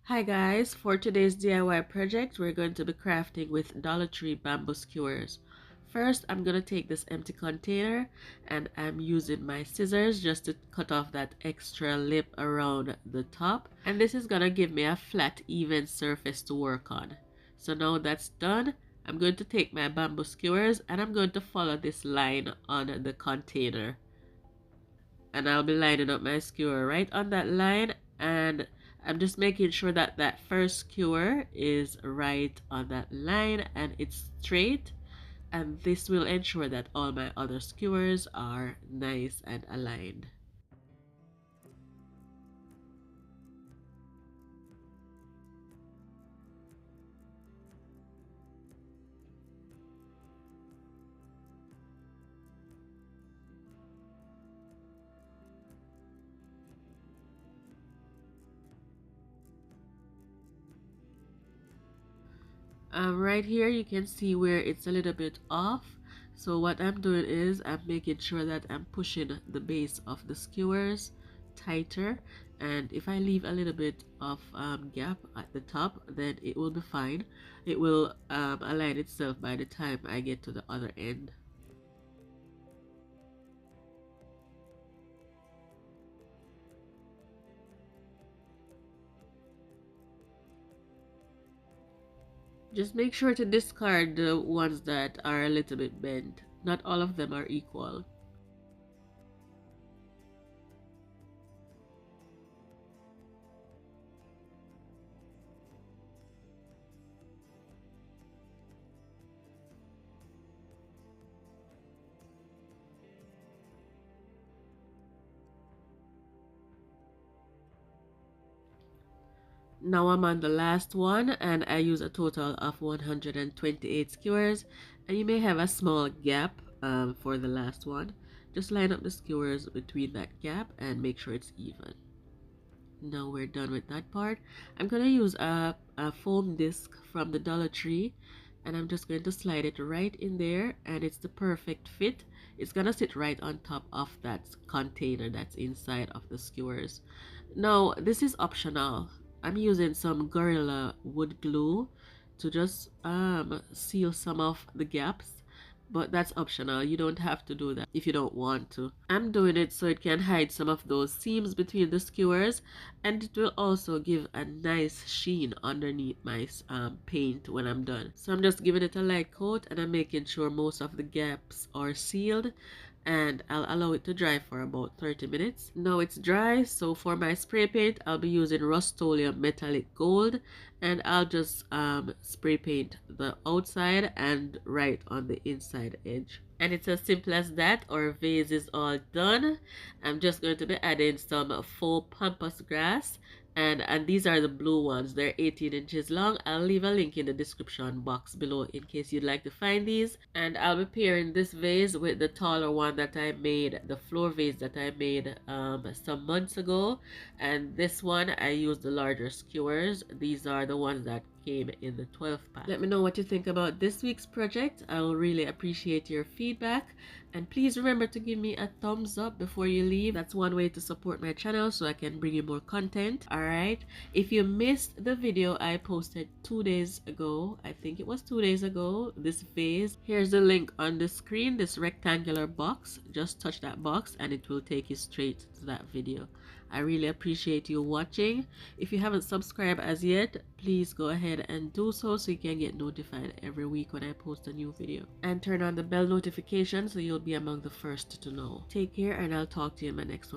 Hi guys, for today's DIY project, we're going to be crafting with Dollar Tree bamboo skewers. First, I'm going to take this empty container and I'm using my scissors just to cut off that extra lip around the top. And this is going to give me a flat, even surface to work on. So now that's done, I'm going to take my bamboo skewers and I'm going to follow this line on the container. And I'll be lining up my skewer right on that line, and I'm just making sure that that first skewer is right on that line and it's straight, and this will ensure that all my other skewers are nice and aligned. Right here you can see where it's a little bit off, so what I'm doing is I'm making sure that I'm pushing the base of the skewers tighter, and if I leave a little bit of gap at the top, then it will be fine. It will align itself by the time I get to the other end. Just make sure to discard the ones that are a little bit bent. Not all of them are equal. Now I'm on the last one and I use a total of 128 skewers, and you may have a small gap for the last one. Just line up the skewers between that gap and make sure it's even. Now we're done with that part. I'm going to use a foam disc from the Dollar Tree, and I'm just going to slide it right in there, and it's the perfect fit. It's going to sit right on top of that container that's inside of the skewers. Now this is optional. I'm using some Gorilla wood glue to just seal some of the gaps, but that's optional. You don't have to do that if you don't want to. I'm doing it so it can hide some of those seams between the skewers, and it will also give a nice sheen underneath my paint when I'm done. So I'm just giving it a light coat and I'm making sure most of the gaps are sealed, and I'll allow it to dry for about 30 minutes. Now it's dry, so for my spray paint I'll be using Rust-Oleum Metallic Gold, and I'll just spray paint the outside and right on the inside edge. And it's as simple as that. Our vase is all done. I'm just going to be adding some faux pampas grass, and these are the blue ones. They're 18 inches long. I'll leave a link in the description box below in case you'd like to find these. And I'll be pairing this vase with the taller one that I made, the floor vase that I made some months ago. And this one I used the larger skewers. These are the ones that came in the 12 pack. Let me know what you think about this week's project. I will really appreciate your feedback, and please remember to give me a thumbs up before you leave. That's one way to support my channel so I can bring you more content. Alright, if you missed the video I posted 2 days ago, I think it was 2 days ago, this vase, here's the link on the screen, this rectangular box. Just touch that box and it will take you straight to that video. I really appreciate you watching. If you haven't subscribed as yet, please go ahead and do so you can get notified every week when I post a new video. And turn on the bell notification so you'll be among the first to know. Take care, and I'll talk to you in my next one.